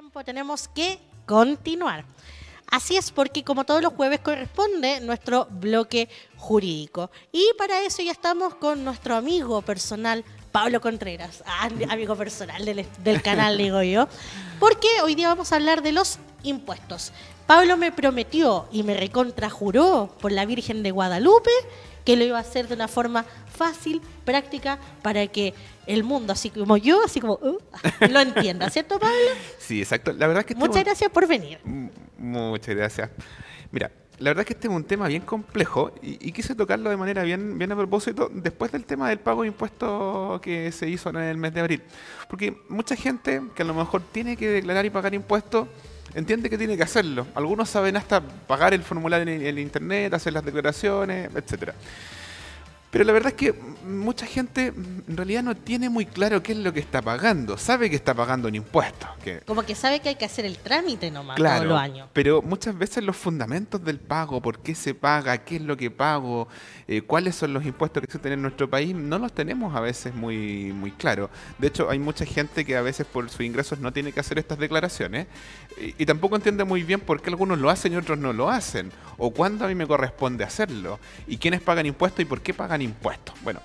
tiempo tenemos que continuar. Así es, porque como todos los jueves corresponde nuestro bloque jurídico. Y para eso ya estamos con nuestro amigo personal, Pablo Contreras, amigo personal del canal, digo yo, porque hoy día vamos a hablar de los impuestos. Pablo me prometió y me recontrajuró por la Virgen de Guadalupe que lo iba a hacer de una forma fácil, práctica, para que el mundo, así como yo, lo entienda, ¿cierto, Pablo? Sí, exacto. La verdad es que Muchas gracias por venir. Muchas gracias. Mira, la verdad es que este es un tema bien complejo y quise tocarlo de manera bien a propósito después del tema del pago de impuestos que se hizo en el mes de abril. Porque mucha gente que a lo mejor tiene que declarar y pagar impuestos entiende que tiene que hacerlo. Algunos saben hasta pagar el formulario en internet, hacer las declaraciones, etcétera. Pero la verdad es que mucha gente en realidad no tiene muy claro qué es lo que está pagando. Sabe que está pagando un impuesto. Como que sabe que hay que hacer el trámite nomás, claro, todos los años. Pero muchas veces los fundamentos del pago, por qué se paga, qué es lo que pago, cuáles son los impuestos que existen en nuestro país, no los tenemos a veces muy claros. De hecho, hay mucha gente que a veces por sus ingresos no tiene que hacer estas declaraciones y tampoco entiende muy bien por qué algunos lo hacen y otros no lo hacen. O cuándo a mí me corresponde hacerlo. Y quiénes pagan impuestos y por qué pagan impuestos. Bueno,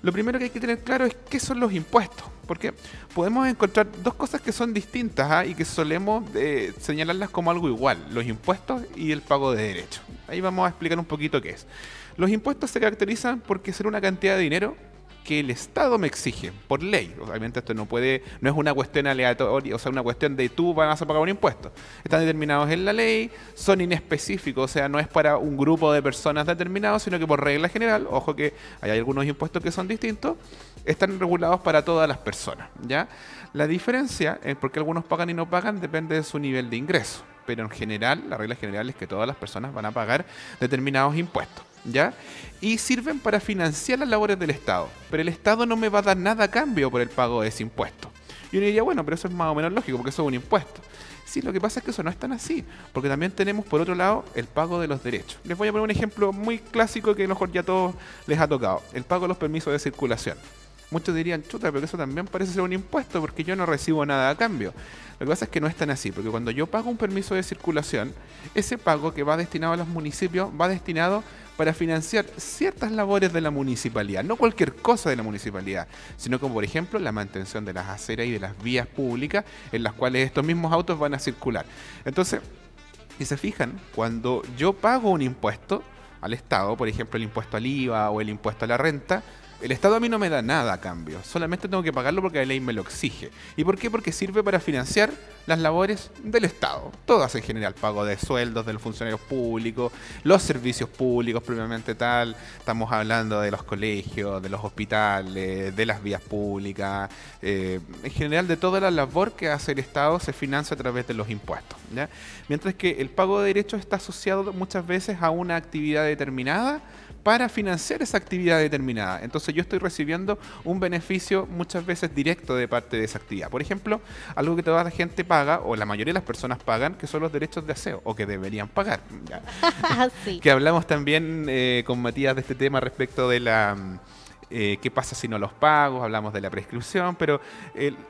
lo primero que hay que tener claro es qué son los impuestos, porque podemos encontrar dos cosas que son distintas y que solemos señalarlas como algo igual, los impuestos y el pago de derechos. Ahí vamos a explicar un poquito qué es. Los impuestos se caracterizan porque son una cantidad de dinero que el Estado me exige por ley. Obviamente esto no es una cuestión aleatoria, o sea, una cuestión de tú vas a pagar un impuesto. Están determinados en la ley, son inespecíficos, o sea, no es para un grupo de personas determinados, sino que por regla general, ojo que hay algunos impuestos que son distintos, están regulados para todas las personas, ¿ya? La diferencia en por qué algunos pagan y no pagan depende de su nivel de ingreso, pero en general, la regla general es que todas las personas van a pagar determinados impuestos, ¿ya? Y sirven para financiar las labores del Estado, pero el Estado no me va a dar nada a cambio por el pago de ese impuesto. Y uno diría, bueno, pero eso es más o menos lógico, porque eso es un impuesto. Sí, lo que pasa es que eso no es tan así, porque también tenemos por otro lado el pago de los derechos. Les voy a poner un ejemplo muy clásico que a lo mejor ya a todos les ha tocado, el pago de los permisos de circulación. Muchos dirían, chuta, pero eso también parece ser un impuesto porque yo no recibo nada a cambio. Lo que pasa es que no es tan así, porque cuando yo pago un permiso de circulación, ese pago que va destinado a los municipios va destinado para financiar ciertas labores de la municipalidad, no cualquier cosa de la municipalidad, sino como por ejemplo la mantención de las aceras y de las vías públicas en las cuales estos mismos autos van a circular. Entonces, si se fijan, cuando yo pago un impuesto al Estado, por ejemplo el impuesto al IVA o el impuesto a la renta, el Estado a mí no me da nada a cambio, solamente tengo que pagarlo porque la ley me lo exige. ¿Y por qué? Porque sirve para financiar las labores del Estado, todas en general, pago de sueldos de los funcionarios públicos, los servicios públicos propiamente tal, estamos hablando de los colegios, de los hospitales, de las vías públicas, en general de toda la labor que hace el Estado se financia a través de los impuestos, ¿ya? Mientras que el pago de derechos está asociado muchas veces a una actividad determinada para financiar esa actividad determinada. Entonces yo estoy recibiendo un beneficio muchas veces directo de parte de esa actividad. Por ejemplo, algo que toda la gente paga, o la mayoría de las personas pagan, que son los derechos de aseo, o que deberían pagar. Sí. Que hablamos también con Matías de este tema respecto de la... qué pasa si no los pago, hablamos de la prescripción, pero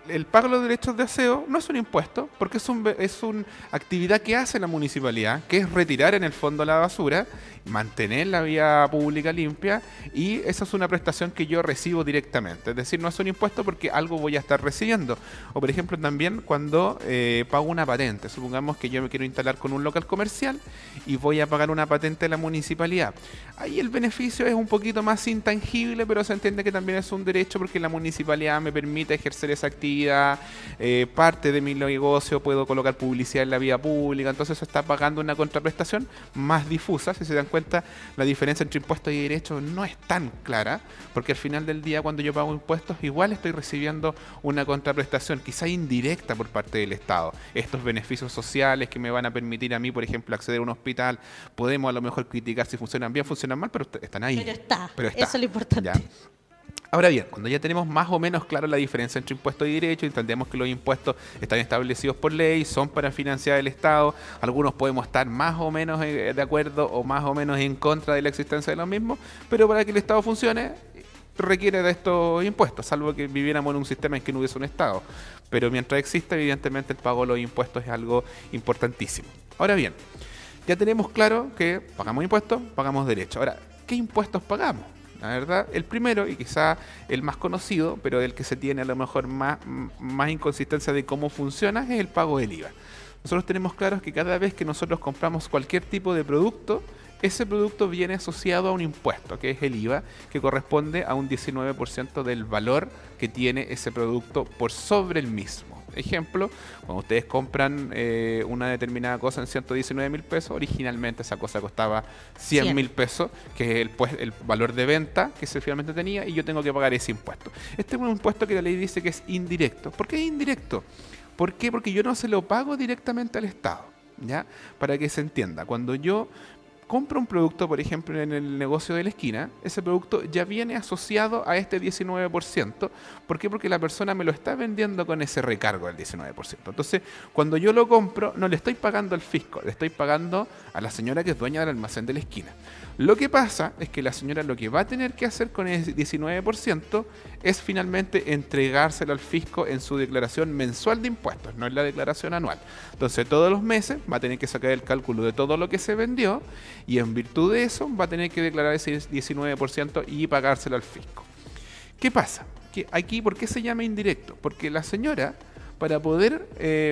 el pago de los derechos de aseo no es un impuesto, porque es una actividad que hace la municipalidad, que es retirar en el fondo la basura, mantener la vía pública limpia, y esa es una prestación que yo recibo directamente. Es decir, no es un impuesto porque algo voy a estar recibiendo. O por ejemplo también cuando pago una patente. Supongamos que yo me quiero instalar con un local comercial y voy a pagar una patente a la municipalidad. Ahí el beneficio es un poquito más intangible, pero se entiende que también es un derecho porque la municipalidad me permite ejercer esa actividad, parte de mi negocio puedo colocar publicidad en la vía pública, entonces se está pagando una contraprestación más difusa. Si se dan cuenta, la diferencia entre impuestos y derechos no es tan clara, porque al final del día cuando yo pago impuestos igual estoy recibiendo una contraprestación, quizá indirecta por parte del Estado. Estos beneficios sociales que me van a permitir a mí, por ejemplo, acceder a un hospital, podemos a lo mejor criticar si funcionan bien, funcionan mal, pero están ahí. Pero está. Eso es lo importante. ¿Ya? Ahora bien, cuando ya tenemos más o menos claro la diferencia entre impuestos y derechos, entendemos que los impuestos están establecidos por ley, son para financiar el Estado, algunos podemos estar más o menos de acuerdo o más o menos en contra de la existencia de los mismos, pero para que el Estado funcione, requiere de estos impuestos, salvo que viviéramos en un sistema en que no hubiese un Estado. Pero mientras exista, evidentemente el pago de los impuestos es algo importantísimo. Ahora bien, ya tenemos claro que pagamos impuestos, pagamos derechos. Ahora, ¿qué impuestos pagamos? La verdad, el primero y quizá el más conocido, pero del que se tiene a lo mejor más inconsistencia de cómo funciona, es el pago del IVA. Nosotros tenemos claro que cada vez que nosotros compramos cualquier tipo de producto, ese producto viene asociado a un impuesto, que es el IVA, que corresponde a un 19% del valor que tiene ese producto por sobre el mismo. Ejemplo, cuando ustedes compran una determinada cosa en 119.000 pesos, originalmente esa cosa costaba 100.000 pesos, que es el valor de venta que se finalmente tenía, y yo tengo que pagar ese impuesto. Este es un impuesto que la ley dice que es indirecto. ¿Por qué es indirecto? ¿Por qué? Porque yo no se lo pago directamente al Estado, ¿ya? Para que se entienda, cuando yo compro un producto, por ejemplo, en el negocio de la esquina, ese producto ya viene asociado a este 19%. ¿Por qué? Porque la persona me lo está vendiendo con ese recargo del 19%. Entonces, cuando yo lo compro, no le estoy pagando al fisco, le estoy pagando a la señora que es dueña del almacén de la esquina. Lo que pasa es que la señora lo que va a tener que hacer con ese 19% es finalmente entregárselo al fisco en su declaración mensual de impuestos, no en la declaración anual. Entonces, todos los meses va a tener que sacar el cálculo de todo lo que se vendió, y en virtud de eso va a tener que declarar ese 19% y pagárselo al fisco. ¿Qué pasa? Que aquí, ¿por qué se llama indirecto? Porque la señora, para poder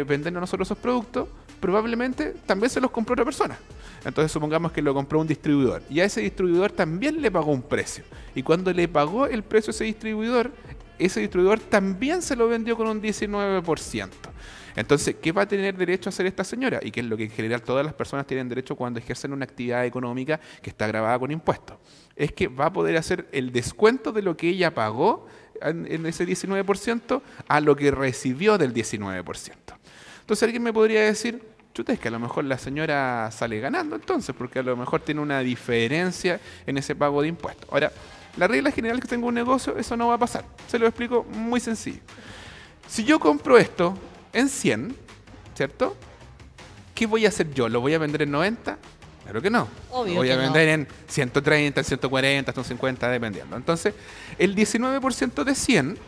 vendernos a nosotros esos productos, probablemente también se los compró otra persona. Entonces supongamos que lo compró un distribuidor, y a ese distribuidor también le pagó un precio. Y cuando le pagó el precio a ese distribuidor también se lo vendió con un 19%. Entonces, ¿qué va a tener derecho a hacer esta señora? Y que es lo que en general todas las personas tienen derecho cuando ejercen una actividad económica que está grabada con impuestos. Es que va a poder hacer el descuento de lo que ella pagó en ese 19% a lo que recibió del 19%. Entonces alguien me podría decir, chuta, es que a lo mejor la señora sale ganando entonces, porque a lo mejor tiene una diferencia en ese pago de impuestos. Ahora, la regla general es que tengo un negocio, eso no va a pasar. Se lo explico muy sencillo. Si yo compro esto en 100, ¿cierto? ¿Qué voy a hacer yo? ¿Lo voy a vender en 90? Claro que no. Obvio Lo voy a que vender en 130, 140, 150, dependiendo. Entonces, el 19% de 100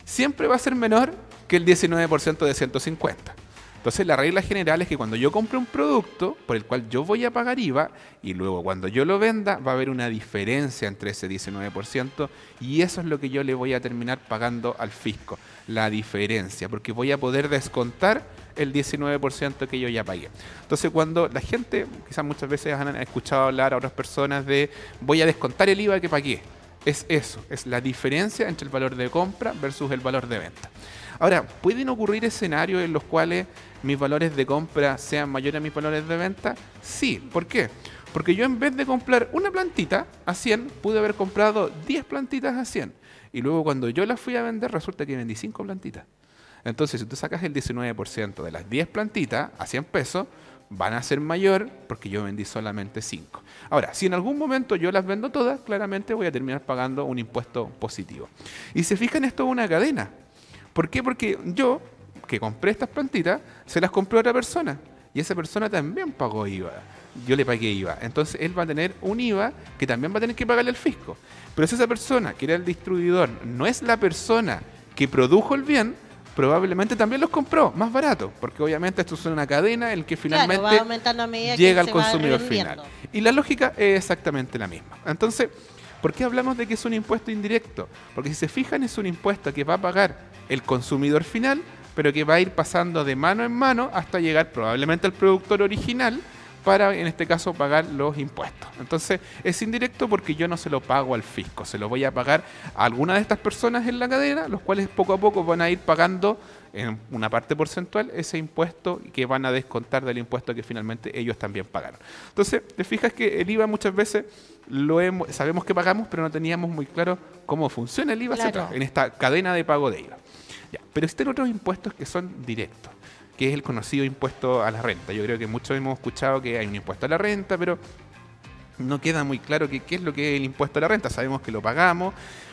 siempre va a ser menor que el 19% de 150. Entonces, la regla general es que cuando yo compre un producto por el cual yo voy a pagar IVA, y luego cuando yo lo venda va a haber una diferencia entre ese 19%, y eso es lo que yo le voy a terminar pagando al fisco, la diferencia, porque voy a poder descontar el 19% que yo ya pagué. Entonces, cuando la gente, quizás muchas veces han escuchado hablar a otras personas de voy a descontar el IVA que pagué, es eso, es la diferencia entre el valor de compra versus el valor de venta. Ahora, ¿pueden ocurrir escenarios en los cuales mis valores de compra sean mayores a mis valores de venta? Sí. ¿Por qué? Porque yo en vez de comprar una plantita a 100, pude haber comprado 10 plantitas a 100. Y luego cuando yo las fui a vender, resulta que vendí 5 plantitas. Entonces, si tú sacas el 19% de las 10 plantitas a 100 pesos, van a ser mayor porque yo vendí solamente 5. Ahora, si en algún momento yo las vendo todas, claramente voy a terminar pagando un impuesto positivo. Y se fijan, esto es una cadena. ¿Por qué? Porque yo, que compré estas plantitas, se las compré a otra persona. Y esa persona también pagó IVA. Yo le pagué IVA. Entonces él va a tener un IVA que también va a tener que pagarle al fisco. Pero si esa persona, que era el distribuidor, no es la persona que produjo el bien, probablemente también los compró más barato. Porque obviamente esto es una cadena en que finalmente va aumentando a medida llega que al se va consumidor vendiendo. final. Y la lógica es exactamente la misma. Entonces, ¿por qué hablamos de que es un impuesto indirecto? Porque si se fijan, es un impuesto que va a pagar el consumidor final, pero que va a ir pasando de mano en mano hasta llegar probablemente al productor original para, en este caso, pagar los impuestos. Entonces, es indirecto porque yo no se lo pago al fisco, se lo voy a pagar a alguna de estas personas en la cadena, los cuales poco a poco van a ir pagando en una parte porcentual ese impuesto que van a descontar del impuesto que finalmente ellos también pagaron. Entonces, te fijas que el IVA muchas veces sabemos que pagamos, pero no teníamos muy claro cómo funciona el IVA Claro. en esta cadena de pago de IVA. Ya, pero existen otros impuestos que son directos, que es el conocido impuesto a la renta. Yo creo que muchos hemos escuchado que hay un impuesto a la renta, pero no queda muy claro qué es lo que es el impuesto a la renta. Sabemos que lo pagamos,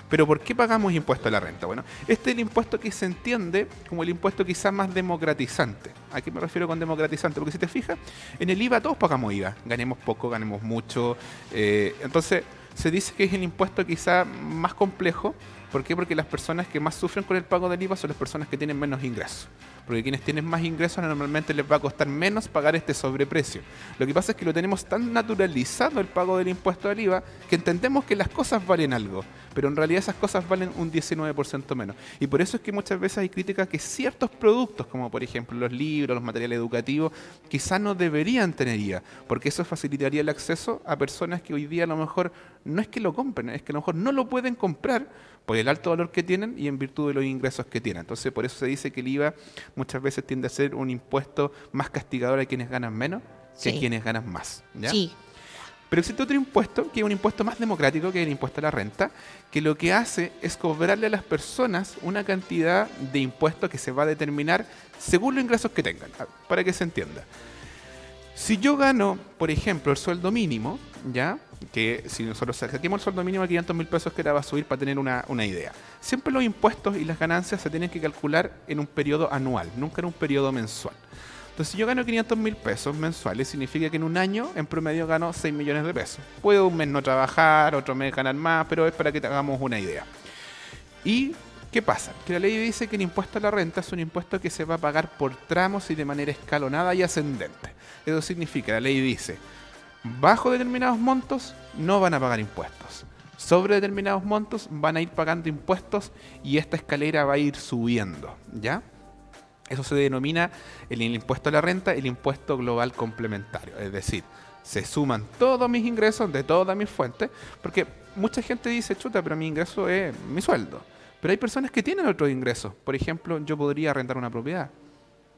pero ¿por qué pagamos impuesto a la renta? Bueno, este es el impuesto que se entiende como el impuesto quizás más democratizante. ¿A qué me refiero con democratizante? Porque si te fijas, en el IVA todos pagamos IVA. Ganemos poco, ganemos mucho. Entonces, Se dice que es el impuesto quizá más complejo. ¿Por qué? Porque las personas que más sufren con el pago del IVA son las personas que tienen menos ingresos. Porque quienes tienen más ingresos normalmente les va a costar menos pagar este sobreprecio. Lo que pasa es que lo tenemos tan naturalizado el pago del impuesto al IVA que entendemos que las cosas valen algo, pero en realidad esas cosas valen un 19% menos. Y por eso es que muchas veces hay críticas que ciertos productos, como por ejemplo los libros, los materiales educativos, quizás no deberían tener IVA, porque eso facilitaría el acceso a personas que hoy día a lo mejor no es que lo compren, es que a lo mejor no lo pueden comprar por el alto valor que tienen y en virtud de los ingresos que tienen. Entonces, por eso se dice que el IVA muchas veces tiende a ser un impuesto más castigador a quienes ganan menos que a quienes ganan más. ¿Ya? Sí. Pero existe otro impuesto, que es un impuesto más democrático, que es el impuesto a la renta, que lo que hace es cobrarle a las personas una cantidad de impuestos que se va a determinar según los ingresos que tengan, para que se entienda. Si yo gano, por ejemplo, el sueldo mínimo, ¿ya? Que si nosotros saquemos el sueldo mínimo a 500.000 pesos, que ahora va a subir para tener una idea. Siempre los impuestos y las ganancias se tienen que calcular en un periodo anual, nunca en un periodo mensual. Entonces, si yo gano 500.000 pesos mensuales, significa que en un año, en promedio, gano 6 millones de pesos. Puedo un mes no trabajar, otro mes ganar más, pero es para que hagamos una idea. ¿Y qué pasa? Que la ley dice que el impuesto a la renta es un impuesto que se va a pagar por tramos y de manera escalonada y ascendente. Eso significa, la ley dice, bajo determinados montos no van a pagar impuestos. Sobre determinados montos van a ir pagando impuestos y esta escalera va a ir subiendo, ¿ya? Eso se denomina el impuesto a la renta, el impuesto global complementario. Es decir, se suman todos mis ingresos de todas mis fuentes, porque mucha gente dice, chuta, pero mi ingreso es mi sueldo. Pero hay personas que tienen otros ingresos. Por ejemplo, yo podría arrendar una propiedad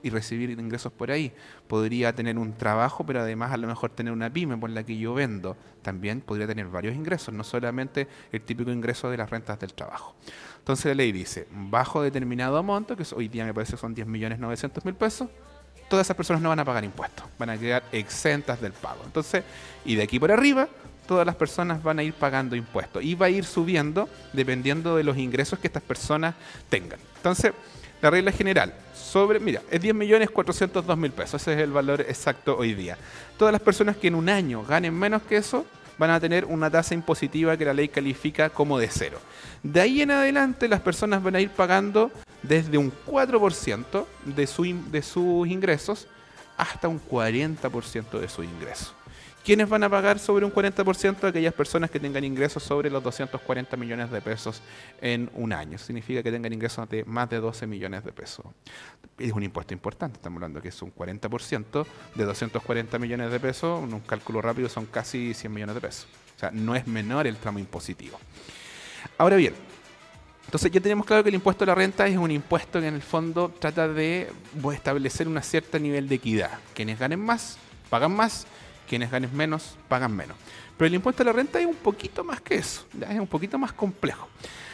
y recibir ingresos por ahí. Podría tener un trabajo, pero además a lo mejor tener una pyme por la que yo vendo. También podría tener varios ingresos, no solamente el típico ingreso de las rentas del trabajo. Entonces la ley dice, bajo determinado monto, que hoy día me parece que son 10.900.000 pesos, todas esas personas no van a pagar impuestos, van a quedar exentas del pago. Entonces, y de aquí por arriba, todas las personas van a ir pagando impuestos y va a ir subiendo dependiendo de los ingresos que estas personas tengan. Entonces, la regla general, mira, es 10.402.000 pesos, ese es el valor exacto hoy día. Todas las personas que en un año ganen menos que eso van a tener una tasa impositiva que la ley califica como de 0. De ahí en adelante las personas van a ir pagando desde un 4% de sus ingresos hasta un 40% de sus ingresos. ¿Quiénes van a pagar sobre un 40%? Aquellas personas que tengan ingresos sobre los 240 millones de pesos en un año. Significa que tengan ingresos de más de 12 millones de pesos. Es un impuesto importante, estamos hablando que es un 40% de 240 millones de pesos. En un cálculo rápido son casi 100 millones de pesos. O sea, no es menor el tramo impositivo. Ahora bien, entonces ya tenemos claro que el impuesto a la renta es un impuesto que en el fondo trata de establecer un cierto nivel de equidad. Quienes ganen más, pagan más. Quienes ganen menos, pagan menos. Pero el impuesto a la renta es un poquito más que eso, ¿ya? Es un poquito más complejo.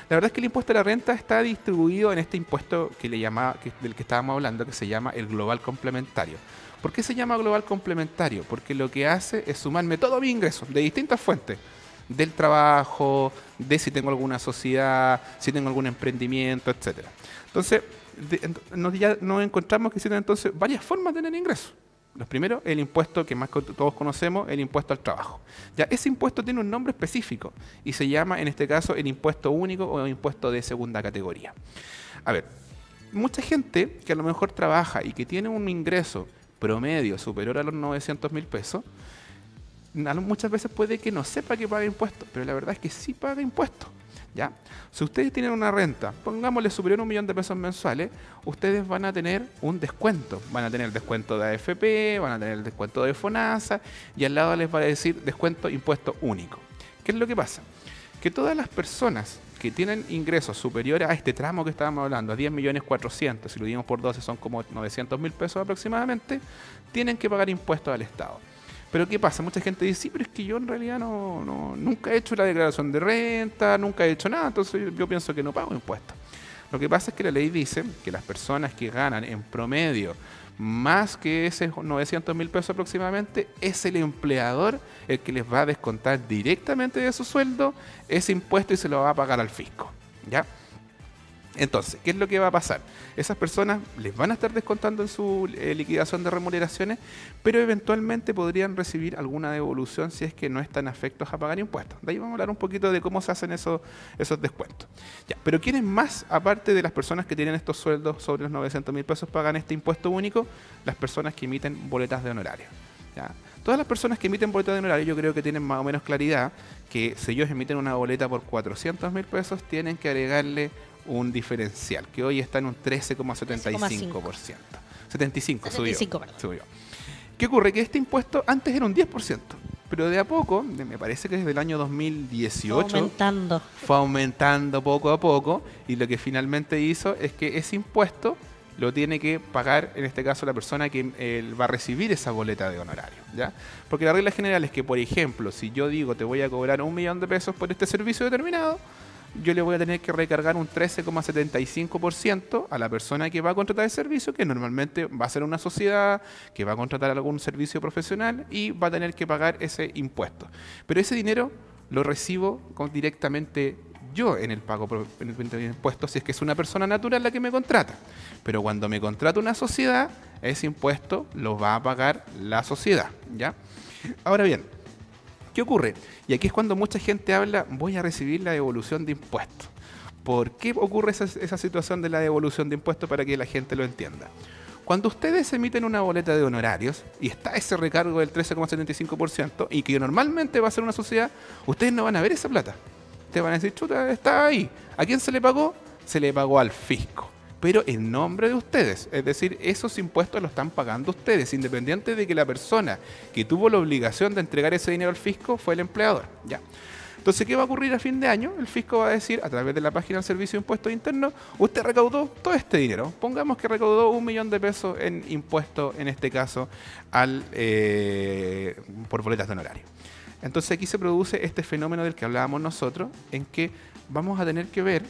La verdad es que el impuesto a la renta está distribuido en este impuesto del que estábamos hablando, que se llama el global complementario. ¿Por qué se llama global complementario? Porque lo que hace es sumarme todos mis ingresos de distintas fuentes. Del trabajo, de si tengo alguna sociedad, si tengo algún emprendimiento, etc. Entonces, ya nos encontramos que existen entonces varias formas de tener ingresos. Los primeros, el impuesto que más todos conocemos, el impuesto al trabajo. Ya, ese impuesto tiene un nombre específico y se llama, en este caso, el impuesto único o impuesto de segunda categoría. A ver, mucha gente que a lo mejor trabaja y que tiene un ingreso promedio superior a los 900.000 pesos, muchas veces puede que no sepa que paga impuestos, pero la verdad es que sí paga impuestos. ¿Ya? Si ustedes tienen una renta, pongámosle superior a 1 millón de pesos mensuales, ustedes van a tener un descuento. Van a tener el descuento de AFP, van a tener el descuento de FONASA y al lado les va a decir descuento impuesto único. ¿Qué es lo que pasa? Que todas las personas que tienen ingresos superiores a este tramo que estábamos hablando, a 10.400.000, si lo dividimos por 12 son como 900.000 pesos aproximadamente, tienen que pagar impuestos al Estado. Pero ¿qué pasa? Mucha gente dice, sí, pero es que yo en realidad nunca he hecho la declaración de renta, nunca he hecho nada, entonces yo pienso que no pago impuestos. Lo que pasa es que la ley dice que las personas que ganan en promedio más que esos 900.000 pesos aproximadamente, es el empleador el que les va a descontar directamente de su sueldo ese impuesto y se lo va a pagar al fisco, ¿ya? Entonces, ¿qué es lo que va a pasar? Esas personas les van a estar descontando en su liquidación de remuneraciones, pero eventualmente podrían recibir alguna devolución si es que no están afectos a pagar impuestos. De ahí vamos a hablar un poquito de cómo se hacen esos descuentos. Ya, pero ¿quiénes más, aparte de las personas que tienen estos sueldos sobre los 900.000 pesos, pagan este impuesto único? Las personas que emiten boletas de honorario. ¿Ya? Todas las personas que emiten boletas de honorario, yo creo que tienen más o menos claridad que si ellos emiten una boleta por 400.000 pesos, tienen que agregarle un diferencial, que hoy está en un 13,75%. 75 subió. ¿Qué ocurre? Que este impuesto antes era un 10%, pero de a poco, me parece que desde el año 2018, fue aumentando poco a poco, y lo que finalmente hizo es que ese impuesto lo tiene que pagar, en este caso, la persona que va a recibir esa boleta de honorario, ¿ya? Porque la regla general es que, por ejemplo, si yo digo te voy a cobrar 1 millón de pesos por este servicio determinado, yo le voy a tener que recargar un 13,75% a la persona que va a contratar el servicio, que normalmente va a ser una sociedad, que va a contratar algún servicio profesional y va a tener que pagar ese impuesto. Pero ese dinero lo recibo directamente yo en el pago de impuestos, si es que es una persona natural la que me contrata. Pero cuando me contrata una sociedad, ese impuesto lo va a pagar la sociedad, ¿ya? Ahora bien, ¿qué ocurre? Y aquí es cuando mucha gente habla, voy a recibir la devolución de impuestos. ¿Por qué ocurre esa situación de la devolución de impuestos? Para que la gente lo entienda. Cuando ustedes emiten una boleta de honorarios y está ese recargo del 13,75% y que normalmente va a ser una sociedad, ustedes no van a ver esa plata. Ustedes van a decir, chuta, está ahí. ¿A quién se le pagó? Se le pagó al fisco, pero en nombre de ustedes. Es decir, esos impuestos los están pagando ustedes, independiente de que la persona que tuvo la obligación de entregar ese dinero al fisco fue el empleador. ¿Ya? Entonces, ¿qué va a ocurrir a fin de año? El fisco va a decir, a través de la página del Servicio de Impuestos Internos, usted recaudó todo este dinero. Pongamos que recaudó 1 millón de pesos en impuestos, en este caso, por boletas de honorario. Entonces, aquí se produce este fenómeno del que hablábamos nosotros, en que vamos a tener que ver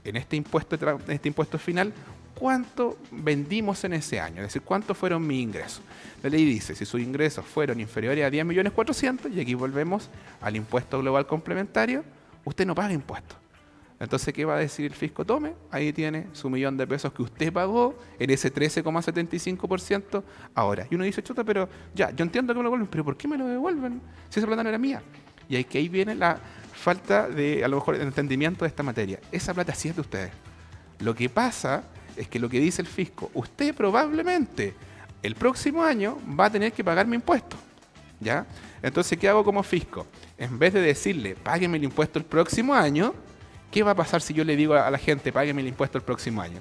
en este impuesto final cuánto vendimos en ese año, es decir, cuántos fueron mis ingresos. La ley dice, si sus ingresos fueron inferiores a 10.400.000, y aquí volvemos al impuesto global complementario, usted no paga impuestos. Entonces, ¿qué va a decir el fisco? Tome, ahí tiene su 1 millón de pesos que usted pagó en ese 13,75% ahora. Y uno dice, chuta, pero ya, yo entiendo que me lo devuelven, pero ¿por qué me lo devuelven si esa plata no era mía? Y ahí viene la falta de, a lo mejor, de entendimiento de esta materia. Esa plata sí es de ustedes. Lo que pasa es que lo que dice el fisco, usted probablemente el próximo año va a tener que pagar mi impuesto, ¿ya? Entonces, ¿qué hago como fisco? En vez de decirle, págueme el impuesto el próximo año, ¿qué va a pasar si yo le digo a la gente, págueme el impuesto el próximo año?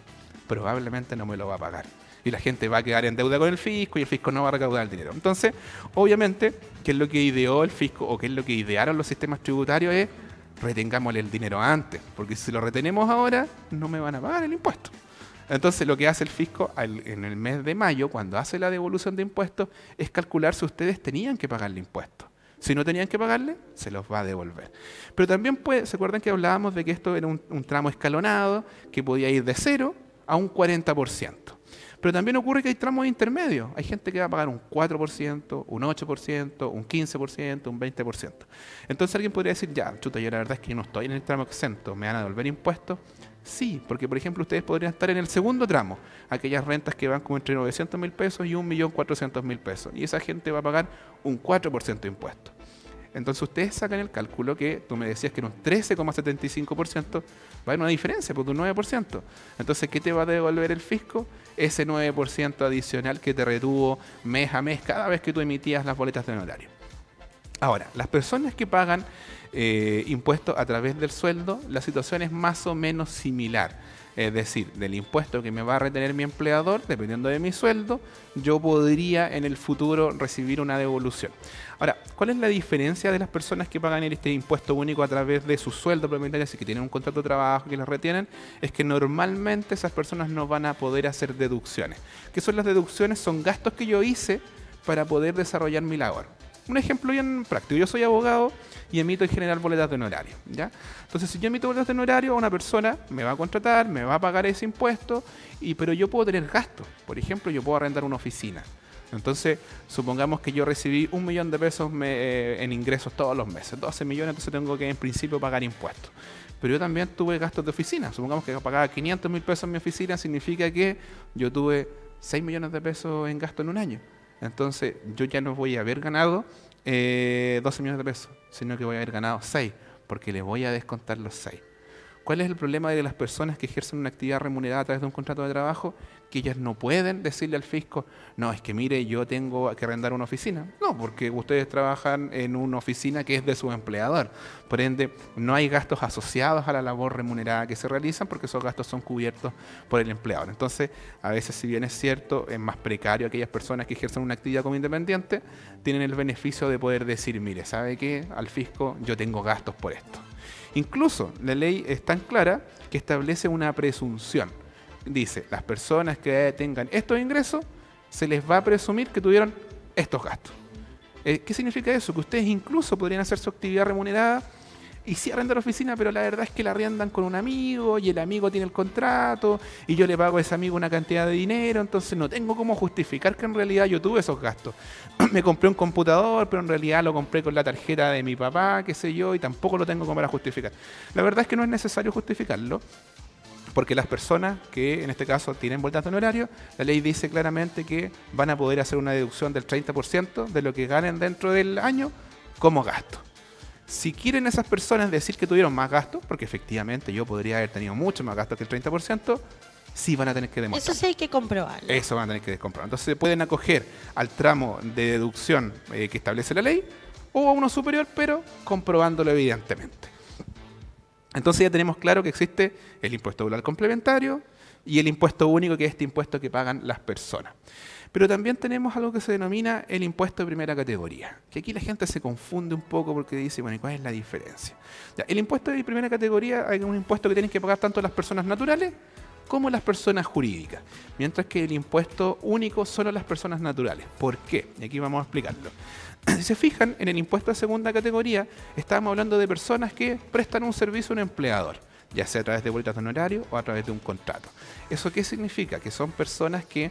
Probablemente no me lo va a pagar. Y la gente va a quedar en deuda con el fisco y el fisco no va a recaudar el dinero. Entonces, obviamente, ¿qué es lo que ideó el fisco o qué es lo que idearon los sistemas tributarios? Es retengámosle el dinero antes, porque si lo retenemos ahora, no me van a pagar el impuesto. Entonces, lo que hace el fisco en el mes de mayo, cuando hace la devolución de impuestos, es calcular si ustedes tenían que pagarle impuestos. Si no tenían que pagarle, se los va a devolver. Pero también ¿se acuerdan que hablábamos de que esto era un tramo escalonado, que podía ir de 0 a un 40%? Pero también ocurre que hay tramos intermedios. Hay gente que va a pagar un 4%, un 8%, un 15%, un 20%. Entonces alguien podría decir, ya, chuta, yo la verdad es que no estoy en el tramo exento, ¿me van a devolver impuestos? Sí, porque por ejemplo ustedes podrían estar en el segundo tramo, aquellas rentas que van como entre 900.000 pesos y 1.400.000 pesos. Y esa gente va a pagar un 4% de impuestos. Entonces ustedes sacan el cálculo que tú me decías que en un 13,75% va a haber una diferencia, por un 9%. Entonces, ¿qué te va a devolver el fisco? Ese 9% adicional que te retuvo mes a mes cada vez que tú emitías las boletas de honorario. Ahora, las personas que pagan impuestos a través del sueldo, la situación es más o menos similar. Es decir, del impuesto que me va a retener mi empleador, dependiendo de mi sueldo, yo podría en el futuro recibir una devolución. Ahora, ¿cuál es la diferencia de las personas que pagan este impuesto único a través de su sueldo propietario, si que tienen un contrato de trabajo que los retienen? Es que normalmente esas personas no van a poder hacer deducciones. ¿Qué son las deducciones? Son gastos que yo hice para poder desarrollar mi labor. Un ejemplo bien práctico, yo soy abogado y emito en general boletas de honorario, ¿ya? Entonces, si yo emito boletas de honorario, una persona me va a contratar, me va a pagar ese impuesto, pero yo puedo tener gastos. Por ejemplo, yo puedo arrendar una oficina, Entonces, supongamos que yo recibí 1 millón de pesos en ingresos todos los meses, 12 millones, entonces tengo que en principio pagar impuestos. Pero yo también tuve gastos de oficina. Supongamos que pagaba 500.000 pesos en mi oficina, significa que yo tuve 6 millones de pesos en gasto en un año. Entonces, yo ya no voy a haber ganado 12 millones de pesos, sino que voy a haber ganado 6, porque le voy a descontar los 6. ¿Cuál es el problema de las personas que ejercen una actividad remunerada a través de un contrato de trabajo? Que ellas no pueden decirle al fisco, no, es que mire, yo tengo que arrendar una oficina. No, porque ustedes trabajan en una oficina que es de su empleador. Por ende, no hay gastos asociados a la labor remunerada que se realizan porque esos gastos son cubiertos por el empleador. Entonces, a veces, si bien es cierto, es más precario aquellas personas que ejercen una actividad como independiente, tienen el beneficio de poder decir, mire, ¿sabe qué? Al fisco yo tengo gastos por esto. Incluso la ley es tan clara que establece una presunción. Dice, las personas que tengan estos ingresos, se les va a presumir que tuvieron estos gastos. ¿Qué significa eso? Que ustedes incluso podrían hacer su actividad remunerada y sí arrendar oficina, pero la verdad es que la arrendan con un amigo y el amigo tiene el contrato y yo le pago a ese amigo una cantidad de dinero, entonces no tengo cómo justificar que en realidad yo tuve esos gastos. Me compré un computador, pero en realidad lo compré con la tarjeta de mi papá, qué sé yo, y tampoco lo tengo como para justificar. La verdad es que no es necesario justificarlo, porque las personas que en este caso tienen vueltas de honorario, la ley dice claramente que van a poder hacer una deducción del 30% de lo que ganen dentro del año como gasto. Si quieren esas personas decir que tuvieron más gastos, porque efectivamente yo podría haber tenido mucho más gastos que el 30%, sí van a tener que demostrar. Eso sí hay que comprobarlo. Eso van a tener que comprobar. Entonces se pueden acoger al tramo de deducción que establece la ley o a uno superior, pero comprobándolo evidentemente. Entonces ya tenemos claro que existe el impuesto laboral complementario y el impuesto único, que es este impuesto que pagan las personas. Pero también tenemos algo que se denomina el impuesto de primera categoría, que aquí la gente se confunde un poco porque dice, bueno, ¿y cuál es la diferencia? Ya, el impuesto de primera categoría es un impuesto que tienen que pagar tanto las personas naturales como las personas jurídicas, mientras que el impuesto único solo las personas naturales. ¿Por qué? Y aquí vamos a explicarlo. Si se fijan, en el impuesto de segunda categoría estábamos hablando de personas que prestan un servicio a un empleador, ya sea a través de boletas de honorario o a través de un contrato. ¿Eso qué significa? Que son personas que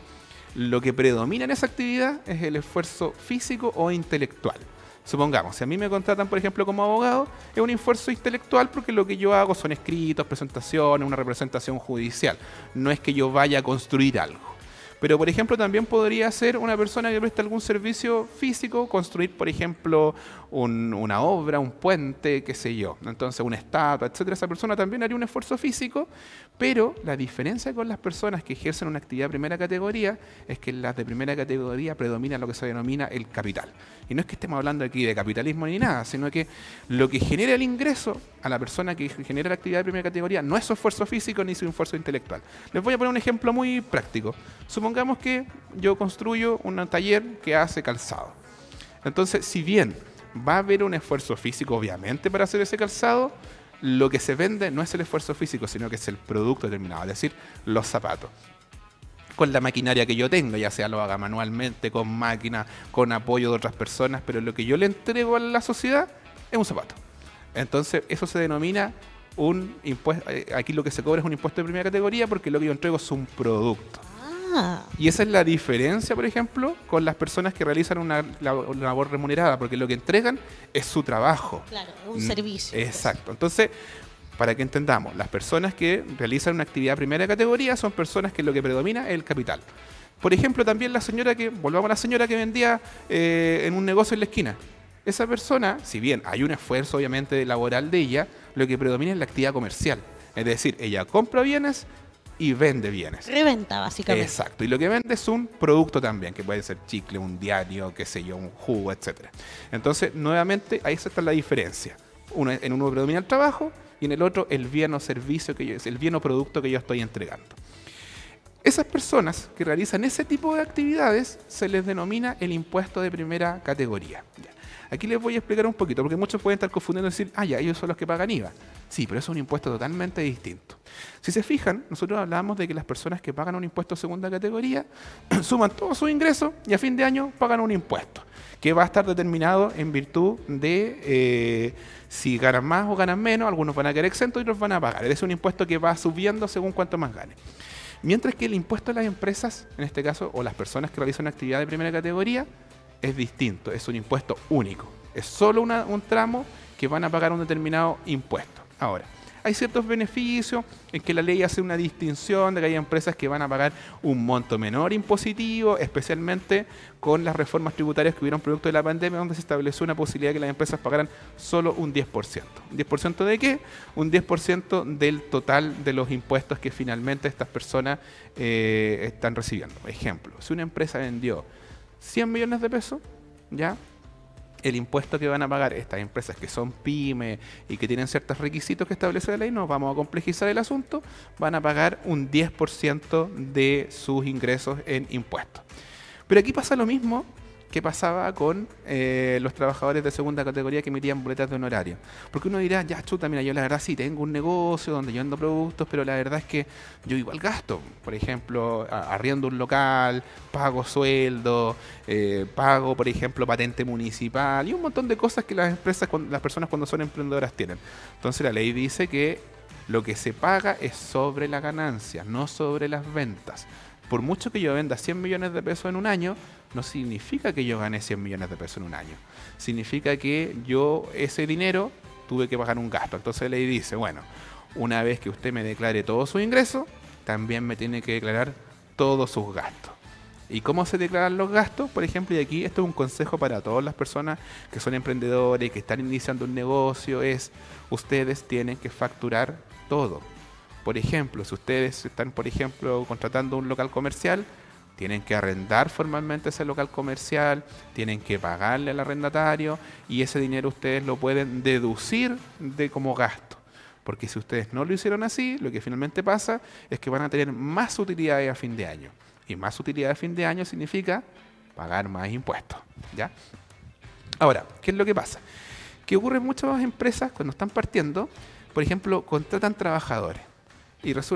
lo que predomina en esa actividad es el esfuerzo físico o intelectual. Supongamos, si a mí me contratan, por ejemplo, como abogado, es un esfuerzo intelectual porque lo que yo hago son escritos, presentaciones, una representación judicial. No es que yo vaya a construir algo. Pero, por ejemplo, también podría ser una persona que presta algún servicio físico, construir, por ejemplo, una obra, un puente, qué sé yo. Entonces, una estatua, etcétera. Esa persona también haría un esfuerzo físico, pero la diferencia con las personas que ejercen una actividad de primera categoría es que en las de primera categoría predomina lo que se denomina el capital. Y no es que estemos hablando aquí de capitalismo ni nada, sino que lo que genera el ingreso a la persona que genera la actividad de primera categoría no es su esfuerzo físico ni su esfuerzo intelectual. Les voy a poner un ejemplo muy práctico. Supongamos que yo construyo un taller que hace calzado. Entonces, si bien va a haber un esfuerzo físico, obviamente, para hacer ese calzado, lo que se vende no es el esfuerzo físico, sino que es el producto determinado, es decir, los zapatos. Con la maquinaria que yo tengo, ya sea lo haga manualmente, con máquina, con apoyo de otras personas, pero lo que yo le entrego a la sociedad es un zapato. Entonces, eso se denomina un impuesto. Aquí lo que se cobra es un impuesto de primera categoría porque lo que yo entrego es un producto. Y esa es la diferencia, por ejemplo, con las personas que realizan una labor remunerada, porque lo que entregan es su trabajo. Claro, un servicio. Exacto. Entonces, para que entendamos, las personas que realizan una actividad de primera categoría son personas que lo que predomina es el capital. Por ejemplo, también volvamos a la señora que vendía en un negocio en la esquina. Esa persona, si bien hay un esfuerzo obviamente laboral de ella, lo que predomina es la actividad comercial. Es decir, ella compra bienes y vende bienes. Reventa, básicamente. Exacto. Y lo que vende es un producto también, que puede ser chicle, un diario, qué sé yo, un jugo, etcétera. Entonces, nuevamente, ahí está la diferencia. En uno predomina el trabajo y en el otro el bien o servicio, el bien o producto que yo estoy entregando. Esas personas que realizan ese tipo de actividades se les denomina el impuesto de primera categoría. Aquí les voy a explicar un poquito, porque muchos pueden estar confundiendo y decir, ya, ellos son los que pagan IVA. Sí, pero eso es un impuesto totalmente distinto. Si se fijan, nosotros hablamos de que las personas que pagan un impuesto de segunda categoría suman todos sus ingresos y a fin de año pagan un impuesto, que va a estar determinado en virtud de si ganan más o ganan menos. Algunos van a quedar exentos y otros van a pagar. Es un impuesto que va subiendo según cuanto más gane. Mientras que el impuesto a las empresas, en este caso, o las personas que realizan una actividad de primera categoría, es distinto, es un impuesto único. Es solo un tramo que van a pagar un determinado impuesto. Ahora, hay ciertos beneficios en que la ley hace una distinción de que hay empresas que van a pagar un monto menor impositivo, especialmente con las reformas tributarias que hubieron producto de la pandemia, donde se estableció una posibilidad de que las empresas pagaran solo un 10%. ¿Un 10% de qué? Un 10% del total de los impuestos que finalmente estas personas están recibiendo. Ejemplo, si una empresa vendió 100 millones de pesos, ¿ya? El impuesto que van a pagar estas empresas que son pymes y que tienen ciertos requisitos que establece la ley, no vamos a complejizar el asunto, van a pagar un 10% de sus ingresos en impuestos. Pero aquí pasa lo mismo que pasaba con los trabajadores de segunda categoría que emitían boletas de honorario. Porque uno dirá, ya chuta, mira, yo la verdad sí tengo un negocio donde yo vendo productos, pero la verdad es que yo igual gasto. Por ejemplo, arriendo un local, pago sueldo, pago, por ejemplo, patente municipal y un montón de cosas que las empresas, las personas cuando son emprendedoras tienen. Entonces la ley dice que lo que se paga es sobre la ganancia, no sobre las ventas. Por mucho que yo venda 100 millones de pesos en un año, no significa que yo gane 100 millones de pesos en un año. Significa que yo ese dinero tuve que pagar un gasto. Entonces la ley dice, bueno, una vez que usted me declare todos sus ingresos, también me tiene que declarar todos sus gastos. ¿Y cómo se declaran los gastos? Por ejemplo, y aquí esto es un consejo para todas las personas que son emprendedores, que están iniciando un negocio, es ustedes tienen que facturar todo. Por ejemplo, si ustedes están, por ejemplo, contratando un local comercial, tienen que arrendar formalmente ese local comercial, tienen que pagarle al arrendatario y ese dinero ustedes lo pueden deducir de como gasto. Porque si ustedes no lo hicieron así, lo que finalmente pasa es que van a tener más utilidades a fin de año. Y más utilidades a fin de año significa pagar más impuestos, ¿ya? Ahora, ¿qué es lo que pasa? Que ocurre en muchas empresas cuando están partiendo, por ejemplo, contratan trabajadores.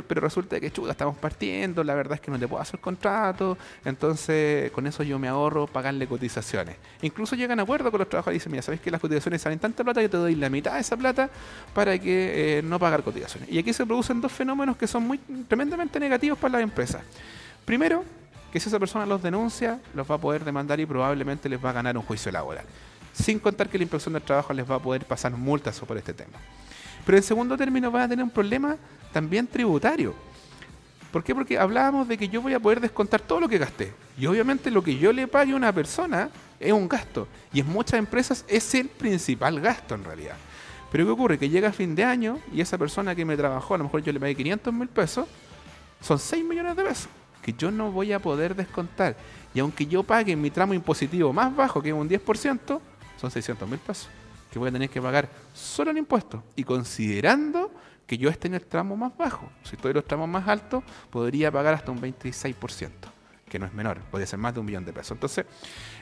Pero resulta que, chuta, estamos partiendo, la verdad es que no te puedo hacer contrato, entonces con eso yo me ahorro pagarle cotizaciones. Incluso llegan a acuerdo con los trabajadores y dicen, mira, ¿sabes que las cotizaciones salen tanta plata que te doy la mitad de esa plata para que no pagar cotizaciones? Y aquí se producen dos fenómenos que son tremendamente negativos para las empresas. Primero, que si esa persona los denuncia, los va a poder demandar y probablemente les va a ganar un juicio laboral. Sin contar que la Inspección del Trabajo les va a poder pasar multas por este tema. Pero en segundo término van a tener un problema también tributario. ¿Por qué? Porque hablábamos de que yo voy a poder descontar todo lo que gasté. Y obviamente lo que yo le pague a una persona es un gasto. Y en muchas empresas es el principal gasto en realidad. Pero ¿qué ocurre? Que llega a fin de año y esa persona que me trabajó, a lo mejor yo le pagué 500.000 pesos, son 6 millones de pesos que yo no voy a poder descontar. Y aunque yo pague mi tramo impositivo más bajo, que es un 10%, son 600.000 pesos que voy a tener que pagar solo en impuestos. Y considerando que yo esté en el tramo más bajo. Si estoy en los tramos más altos, podría pagar hasta un 26%, que no es menor, podría ser más de 1 millón de pesos. Entonces,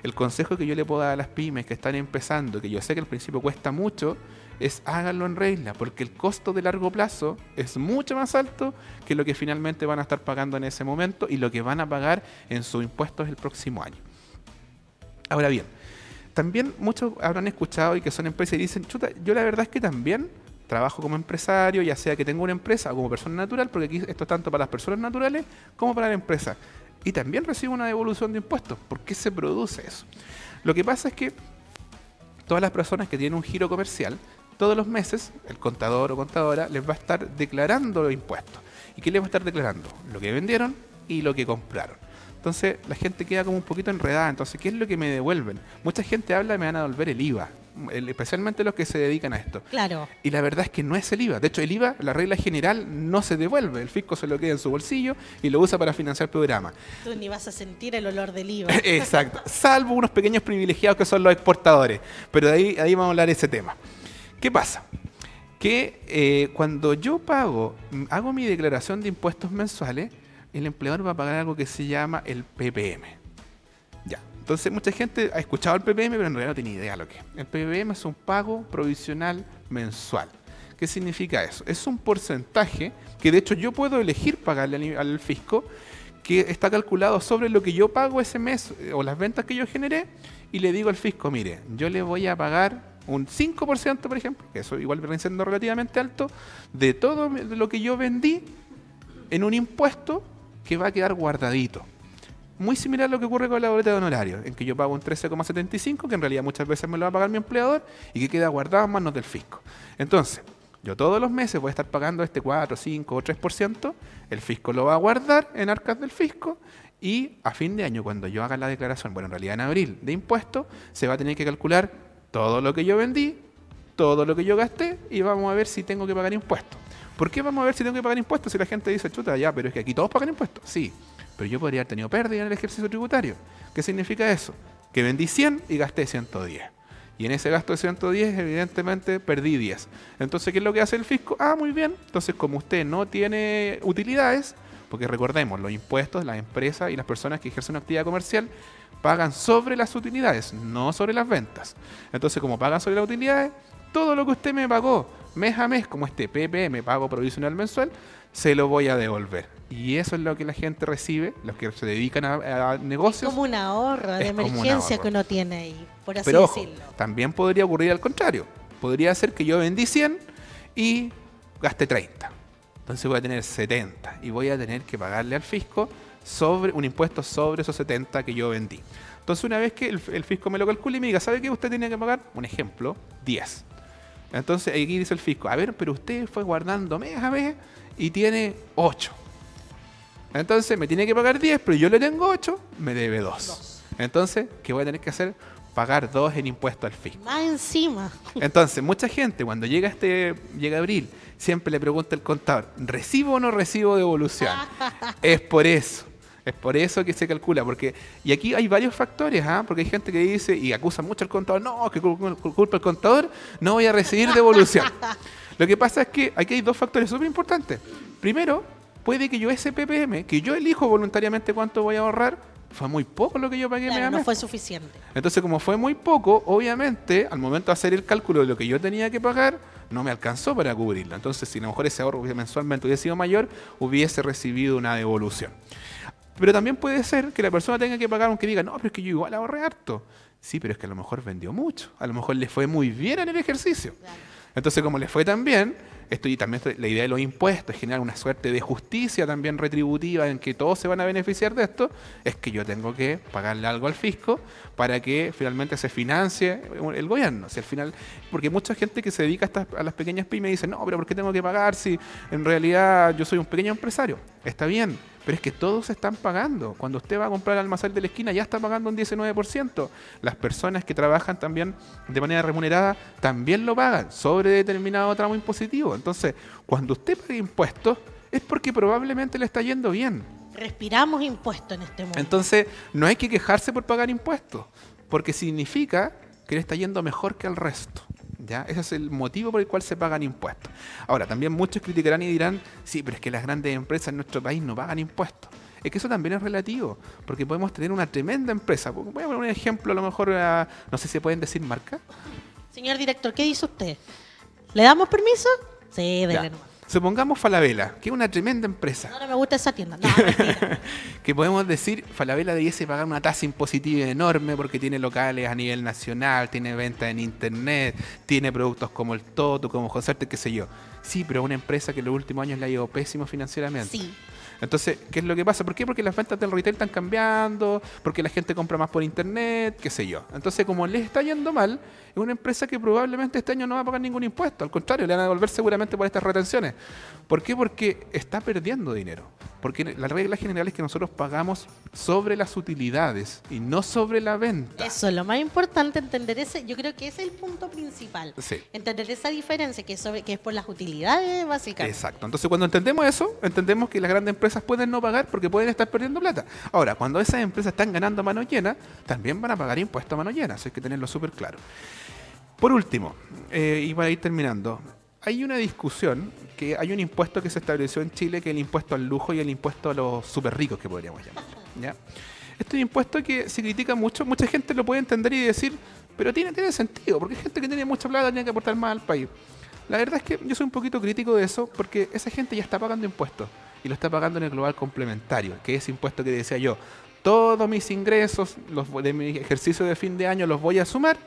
el consejo que yo le puedo dar a las pymes que están empezando, que yo sé que al principio cuesta mucho, es háganlo en regla, porque el costo de largo plazo es mucho más alto que lo que finalmente van a estar pagando en ese momento y lo que van a pagar en sus impuestos el próximo año. Ahora bien, también muchos habrán escuchado y que son empresas y dicen, chuta, yo la verdad es que también trabajo como empresario, ya sea que tengo una empresa o como persona natural, porque aquí esto es tanto para las personas naturales como para la empresa. Y también recibo una devolución de impuestos. ¿Por qué se produce eso? Lo que pasa es que todas las personas que tienen un giro comercial, todos los meses, el contador o contadora les va a estar declarando los impuestos. ¿Y qué les va a estar declarando? Lo que vendieron y lo que compraron. Entonces la gente queda como un poquito enredada. Entonces, ¿qué es lo que me devuelven? Mucha gente habla y me van a devolver el IVA, especialmente los que se dedican a esto. Claro. Y la verdad es que no es el IVA. De hecho, el IVA, la regla general, no se devuelve. El fisco se lo queda en su bolsillo y lo usa para financiar programas. Tú ni vas a sentir el olor del IVA. Exacto. Salvo unos pequeños privilegiados que son los exportadores. Pero de ahí vamos a hablar de ese tema. ¿Qué pasa? Que cuando yo hago mi declaración de impuestos mensuales, el empleador va a pagar algo que se llama el PPM. Ya. Entonces mucha gente ha escuchado el PPM, pero en realidad no tiene idea de lo que es. El PPM es un pago provisional mensual. ¿Qué significa eso? Es un porcentaje que de hecho yo puedo elegir pagarle al fisco, que está calculado sobre lo que yo pago ese mes o las ventas que yo generé, y le digo al fisco, mire, yo le voy a pagar un 5%, por ejemplo, que eso igual viene siendo relativamente alto, de todo lo que yo vendí en un impuesto que va a quedar guardadito. Muy similar a lo que ocurre con la boleta de honorario, en que yo pago un 13,75, que en realidad muchas veces me lo va a pagar mi empleador y que queda guardado en manos del fisco. Entonces, yo todos los meses voy a estar pagando este 4, 5 o 3%, el fisco lo va a guardar en arcas del fisco y a fin de año, cuando yo haga la declaración, bueno, en realidad en abril, de impuestos, se va a tener que calcular todo lo que yo vendí, todo lo que yo gasté y vamos a ver si tengo que pagar impuestos. ¿Por qué vamos a ver si tengo que pagar impuestos? Si la gente dice, chuta, ya, pero es que aquí todos pagan impuestos. Sí, pero yo podría haber tenido pérdida en el ejercicio tributario. ¿Qué significa eso? Que vendí 100 y gasté 110. Y en ese gasto de 110, evidentemente, perdí 10. Entonces, ¿qué es lo que hace el fisco? Ah, muy bien. Entonces, como usted no tiene utilidades, porque recordemos, los impuestos, las empresas y las personas que ejercen una actividad comercial pagan sobre las utilidades, no sobre las ventas. Entonces, como pagan sobre las utilidades, todo lo que usted me pagó mes a mes, como este PPM, pago provisional mensual, se lo voy a devolver. Y eso es lo que la gente recibe, los que se dedican a negocios. Como un ahorro de emergencia que uno tiene ahí, por así Pero ojo, decirlo. también podría ocurrir al contrario. Podría ser que yo vendí 100 y gasté 30. Entonces voy a tener 70 y voy a tener que pagarle al fisco sobre un impuesto sobre esos 70 que yo vendí. Entonces una vez que el fisco me lo calcule y me diga, ¿sabe qué? Usted tiene que pagar, un ejemplo, 10. Entonces aquí dice el fisco, a ver, pero usted fue guardando mes a mes y tiene 8. Entonces me tiene que pagar 10, pero yo le tengo 8, me debe 2. Entonces, ¿qué voy a tener que hacer? Pagar 2 en impuesto al fisco. Más encima. Entonces, mucha gente cuando llega abril, siempre le pregunta al contador, ¿recibo o no recibo devolución? Es por eso que se calcula, y aquí hay varios factores, porque hay gente que dice y acusa mucho al contador, no, que culpa al contador, no voy a recibir devolución. Lo que pasa es que aquí hay dos factores súper importantes. Primero, puede que yo ese PPM, que yo elijo voluntariamente cuánto voy a ahorrar, fue muy poco lo que yo pagué mes a mes. No fue suficiente. Entonces, como fue muy poco, obviamente, al momento de hacer el cálculo de lo que yo tenía que pagar, no me alcanzó para cubrirlo. Entonces, si a lo mejor ese ahorro mensualmente hubiese sido mayor, hubiese recibido una devolución. Pero también puede ser que la persona tenga que pagar aunque diga, no, pero es que yo igual ahorré harto. Sí, pero es que a lo mejor vendió mucho. A lo mejor le fue muy bien en el ejercicio. Claro. Entonces, como le fue tan bien, la idea de los impuestos es generar una suerte de justicia también retributiva en que todos se van a beneficiar de esto, es que yo tengo que pagarle algo al fisco para que finalmente se financie el gobierno. Si al final, porque mucha gente que se dedica a las pequeñas pymes dice, no, pero ¿por qué tengo que pagar si en realidad yo soy un pequeño empresario? Está bien, pero es que todos están pagando. Cuando usted va a comprar al almacén de la esquina ya está pagando un 19%. Las personas que trabajan también de manera remunerada también lo pagan sobre determinado tramo impositivo. Entonces, cuando usted paga impuestos es porque probablemente le está yendo bien. Respiramos impuestos en este momento. Entonces, no hay que quejarse por pagar impuestos, porque significa que le está yendo mejor que al resto. ¿Ya? Ese es el motivo por el cual se pagan impuestos. Ahora, también muchos criticarán y dirán, sí, pero es que las grandes empresas en nuestro país no pagan impuestos. Es que eso también es relativo, porque podemos tener una tremenda empresa. Voy a poner un ejemplo, a lo mejor, no sé si pueden decir marca. Señor director, ¿qué dice usted? ¿Le damos permiso? Sí, dele nomás. Supongamos Falabella, que es una tremenda empresa. No me gusta esa tienda. No, que podemos decir, Falabella debiese pagar una tasa impositiva enorme porque tiene locales a nivel nacional, tiene ventas en internet, tiene productos como el Toto, como Concerto, qué sé yo. Sí, pero una empresa que en los últimos años le ha ido pésimo financieramente. Sí. Entonces, ¿qué es lo que pasa? ¿Por qué? Porque las ventas del retail están cambiando, porque la gente compra más por internet, qué sé yo. Entonces, como les está yendo mal, es una empresa que probablemente este año no va a pagar ningún impuesto. Al contrario, le van a devolver seguramente por estas retenciones. ¿Por qué? Porque está perdiendo dinero. Porque la regla general es que nosotros pagamos sobre las utilidades y no sobre la venta. Eso, lo más importante, entender ese, yo creo que ese es el punto principal. Sí. Entender esa diferencia que es por las utilidades, básicamente. Exacto. Entonces, cuando entendemos eso, entendemos que las grandes empresas pueden no pagar porque pueden estar perdiendo plata. Ahora, cuando esas empresas están ganando a mano llena, también van a pagar impuestos a mano llena. Eso hay que tenerlo súper claro. Por último, y para ir terminando, hay una discusión que hay un impuesto que se estableció en Chile, que es el impuesto al lujo y el impuesto a los súper ricos, que podríamos llamar. ¿Ya? Este es un impuesto que se critica mucho, mucha gente lo puede entender y decir, pero tiene sentido, porque hay gente que tiene mucha plata tiene que aportar más al país. La verdad es que yo soy un poquito crítico de eso, porque esa gente ya está pagando impuestos, y lo está pagando en el global complementario, que es ese impuesto que decía yo, todos mis ingresos de mi ejercicio de fin de año los voy a sumar,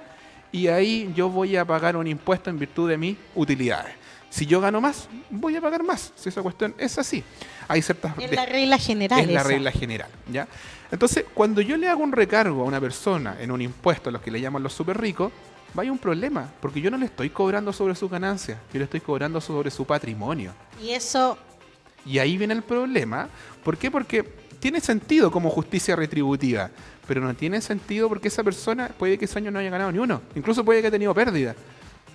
y ahí yo voy a pagar un impuesto en virtud de mis utilidades. Si yo gano más, voy a pagar más. Si esa cuestión es así. Hay ciertas... Es la regla general. Es la regla general, ¿ya? Entonces, cuando yo le hago un recargo a una persona en un impuesto, a los que le llaman los súper ricos, va a haber un problema, porque yo no le estoy cobrando sobre sus ganancias, yo le estoy cobrando sobre su patrimonio. Y eso... Y ahí viene el problema. ¿Por qué? Porque tiene sentido como justicia retributiva, pero no tiene sentido porque esa persona puede que ese año no haya ganado ni uno, incluso puede que haya tenido pérdida,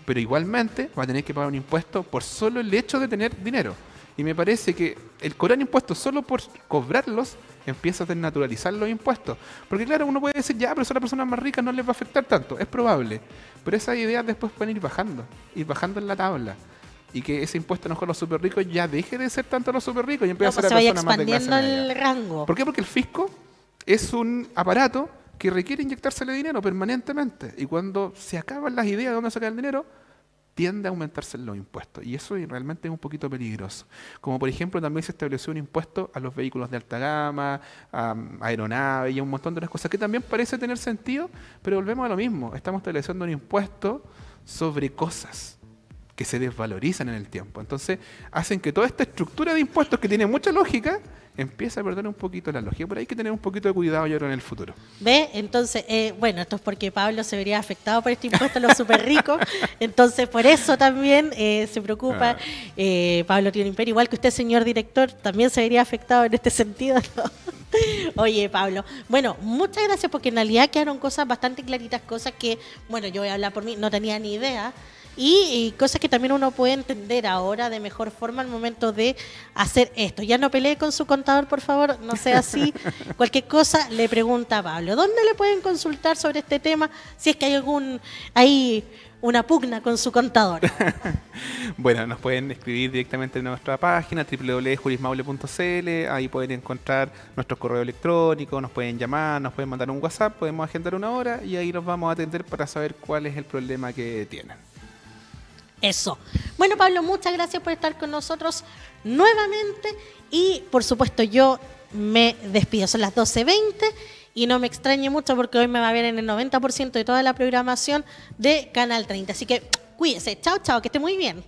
pero igualmente va a tener que pagar un impuesto por solo el hecho de tener dinero. Y me parece que el cobrar impuestos solo por cobrarlos empieza a desnaturalizar los impuestos. Porque claro, uno puede decir, ya, pero a las personas más ricas no les va a afectar tanto. Es probable. Pero esas ideas después pueden ir bajando en la tabla. Y que ese impuesto a lo mejor a los súper ricos ya deje de ser tanto a los súper ricos y empiece a ser a personas más de clase media. Se vaya expandiendo el rango. ¿Por qué? Porque el fisco es un aparato que requiere inyectársele dinero permanentemente. Y cuando se acaban las ideas de dónde sacar el dinero, tiende a aumentarse los impuestos. Y eso realmente es un poquito peligroso. Como por ejemplo también se estableció un impuesto a los vehículos de alta gama, a aeronaves y a un montón de otras cosas que también parece tener sentido, pero volvemos a lo mismo. Estamos estableciendo un impuesto sobre cosas que se desvalorizan en el tiempo. Entonces hacen que toda esta estructura de impuestos que tiene mucha lógica empieza a perder un poquito la lógica. Por ahí hay que tener un poquito de cuidado yo creo en el futuro. ¿Ve? Entonces, bueno, esto es porque Pablo se vería afectado por este impuesto a los súper ricos. Entonces, por eso también se preocupa. Pablo tiene un imperio, igual que usted, señor director, también se vería afectado en este sentido, ¿no? Oye, Pablo, bueno, muchas gracias porque en realidad quedaron cosas bastante claritas, cosas que, bueno, yo voy a hablar por mí, no tenía ni idea. Y cosas que también uno puede entender ahora de mejor forma al momento de hacer esto. Ya no pelee con su contador, por favor, no sea así. Cualquier cosa le pregunta a Pablo. ¿Dónde le pueden consultar sobre este tema? Si es que hay una pugna con su contador. Bueno, nos pueden escribir directamente en nuestra página www.jurismaule.cl. Ahí pueden encontrar nuestro correo electrónico, nos pueden llamar, nos pueden mandar un WhatsApp, podemos agendar una hora y ahí los vamos a atender para saber cuál es el problema que tienen. Eso. Bueno, Pablo, muchas gracias por estar con nosotros nuevamente y, por supuesto, yo me despido. Son las 12:20 y no me extrañe mucho porque hoy me va a ver en el 90% de toda la programación de Canal 30. Así que cuídese. Chao, chao, que esté muy bien.